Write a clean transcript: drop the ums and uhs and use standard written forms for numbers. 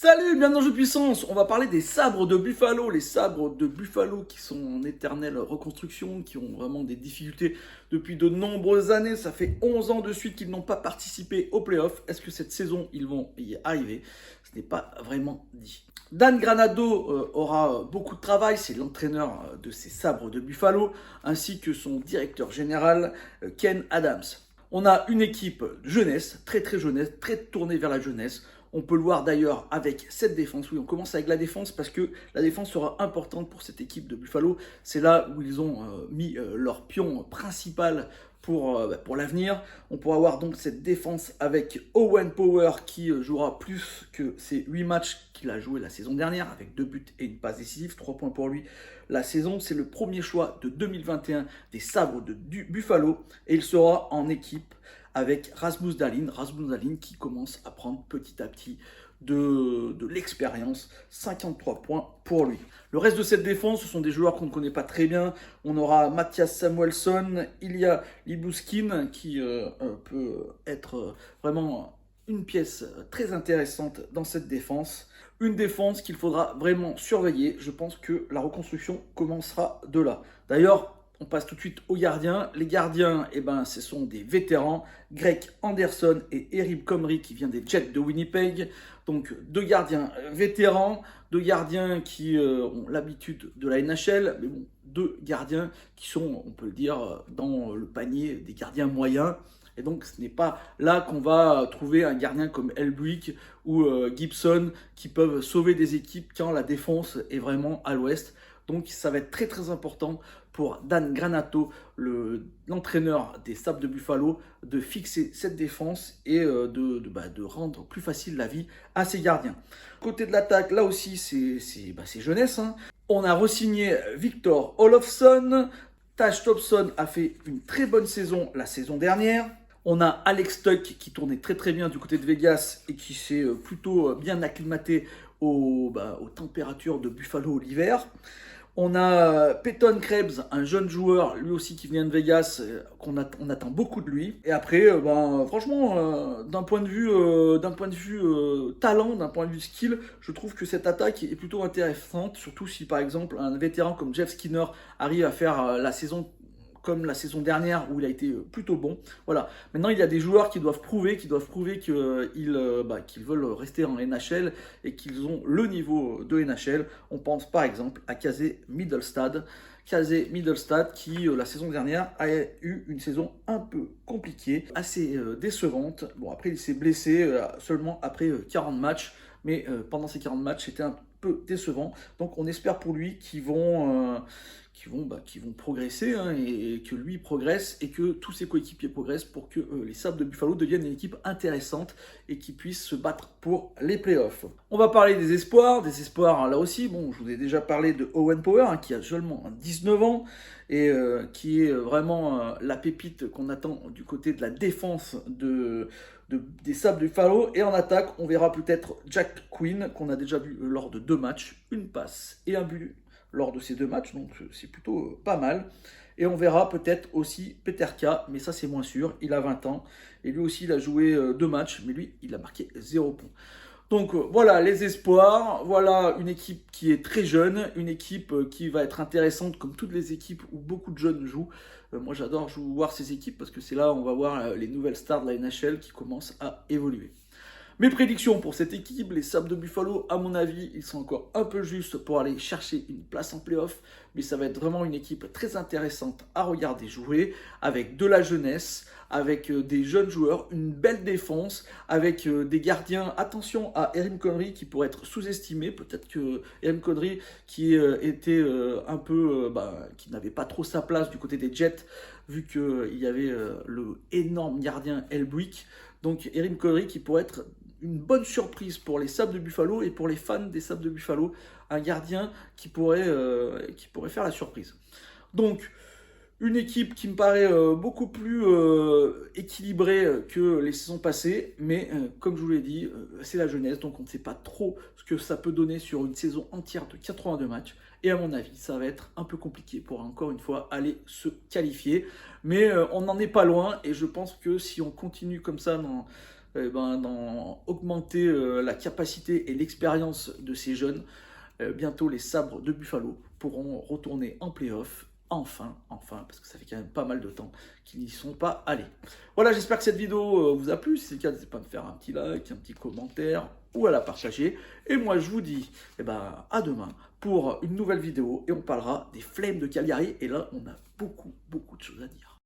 Salut, bienvenue dans Jeu de Puissance. On va parler des sabres de Buffalo. Les sabres de Buffalo qui sont en éternelle reconstruction, qui ont vraiment des difficultés depuis de nombreuses années. Ça fait 11 ans de suite qu'ils n'ont pas participé aux playoffs. Est-ce que cette saison, ils vont y arriver? Ce n'est pas vraiment dit. Dan Granado aura beaucoup de travail. C'est l'entraîneur de ces sabres de Buffalo, ainsi que son directeur général, Ken Adams. On a une équipe jeunesse, très jeunesse, très tournée vers la jeunesse. On peut le voir d'ailleurs avec cette défense. Oui, on commence avec la défense parce que la défense sera importante pour cette équipe de Buffalo. C'est là où ils ont mis leur pion principal pour l'avenir. On pourra voir donc cette défense avec Owen Power qui jouera plus que ses 8 matchs qu'il a joué la saison dernière avec 2 buts et une passe décisive, 3 points pour lui la saison. C'est le premier choix de 2021 des sabres de Buffalo et il sera en équipe avec Rasmus Dahlin qui commence à prendre petit à petit de l'expérience, 53 points pour lui. Le reste de cette défense, ce sont des joueurs qu'on ne connaît pas très bien. On aura Mattias Samuelsson, Ilya Lyubushkin qui peut être vraiment une pièce très intéressante dans cette défense. Une défense qu'il faudra vraiment surveiller. Je pense que la reconstruction commencera de là. D'ailleurs, on passe tout de suite aux gardiens. Les gardiens, ce sont des vétérans. Greg Anderson et Erik Comrie qui vient des Jets de Winnipeg. Donc 2 gardiens vétérans, 2 gardiens qui ont l'habitude de la NHL. Mais bon, 2 gardiens qui sont, on peut le dire, dans le panier des gardiens moyens. Et donc ce n'est pas là qu'on va trouver un gardien comme Elbuik ou Gibson qui peuvent sauver des équipes quand la défense est vraiment à l'ouest. Donc ça va être très important pour Dan Granato, l'entraîneur des Sabres de Buffalo, de fixer cette défense et de rendre plus facile la vie à ses gardiens. Côté de l'attaque, là aussi c'est jeunesse. On a re-signé Victor Olofsson. Taj Thompson a fait une très bonne saison la saison dernière. On a Alex Tuch qui tournait très bien du côté de Vegas et qui s'est plutôt bien acclimaté aux températures de Buffalo l'hiver. On a Peyton Krebs, un jeune joueur, lui aussi qui vient de Vegas, on attend beaucoup de lui. Et après, franchement, d'un point de vue talent, d'un point de vue skill, je trouve que cette attaque est plutôt intéressante, surtout si par exemple un vétéran comme Jeff Skinner arrive à faire la saison comme la saison dernière où il a été plutôt bon. Voilà. Maintenant, il y a des joueurs qui doivent prouver qu'ils veulent rester en NHL et qu'ils ont le niveau de NHL. On pense par exemple à Casey Mittelstadt. Casey Mittelstadt qui, la saison dernière, a eu une saison un peu compliquée, assez décevante. Bon, après, il s'est blessé seulement après 40 matchs. Mais pendant ces 40 matchs, c'était un peu décevant. Donc on espère pour lui qu'ils vont progresser et que lui progresse et que tous ses coéquipiers progressent pour que les Sabres de Buffalo deviennent une équipe intéressante et qu'ils puissent se battre pour les playoffs. On va parler des espoirs là aussi. Bon, je vous ai déjà parlé de Owen Power qui a seulement 19 ans et qui est vraiment la pépite qu'on attend du côté de la défense des Sabres de Buffalo. Et en attaque, on verra peut-être Jack Quinn qu'on a déjà vu lors de 2 matchs, une passe et un but lors de ces 2 matchs, donc c'est plutôt pas mal. Et on verra peut-être aussi Peterka, mais ça c'est moins sûr, il a 20 ans, et lui aussi il a joué 2 matchs, mais lui il a marqué 0 points. Donc voilà les espoirs, voilà une équipe qui est très jeune, une équipe qui va être intéressante comme toutes les équipes où beaucoup de jeunes jouent. Moi j'adore voir ces équipes parce que c'est là où on va voir les nouvelles stars de la NHL qui commencent à évoluer. Mes prédictions pour cette équipe, les Sabres de Buffalo, à mon avis, ils sont encore un peu justes pour aller chercher une place en playoff, mais ça va être vraiment une équipe très intéressante à regarder jouer, avec de la jeunesse, avec des jeunes joueurs, une belle défense, avec des gardiens. Attention à Erik Comrie qui pourrait être sous-estimé, peut-être que Erik Comrie qui était qui n'avait pas trop sa place du côté des Jets, vu qu'il y avait le énorme gardien Elbuik. Donc Erik Comrie qui pourrait être une bonne surprise pour les Sabres de Buffalo et pour les fans des Sabres de Buffalo, un gardien qui pourrait faire la surprise. Donc, une équipe qui me paraît beaucoup plus équilibrée que les saisons passées, mais comme je vous l'ai dit, c'est la jeunesse, donc on ne sait pas trop ce que ça peut donner sur une saison entière de 82 matchs. Et à mon avis, ça va être un peu compliqué pour encore une fois aller se qualifier. Mais on n'en est pas loin et je pense que si on continue comme ça augmenter la capacité et l'expérience de ces jeunes. Bientôt, les sabres de Buffalo pourront retourner en playoff. Enfin, parce que ça fait quand même pas mal de temps qu'ils n'y sont pas allés. Voilà, j'espère que cette vidéo vous a plu. Si c'est le cas, n'hésitez pas à me faire un petit like, un petit commentaire ou à la partager. Et moi, je vous dis à demain pour une nouvelle vidéo et on parlera des Flames de Calgary. Et là, on a beaucoup de choses à dire.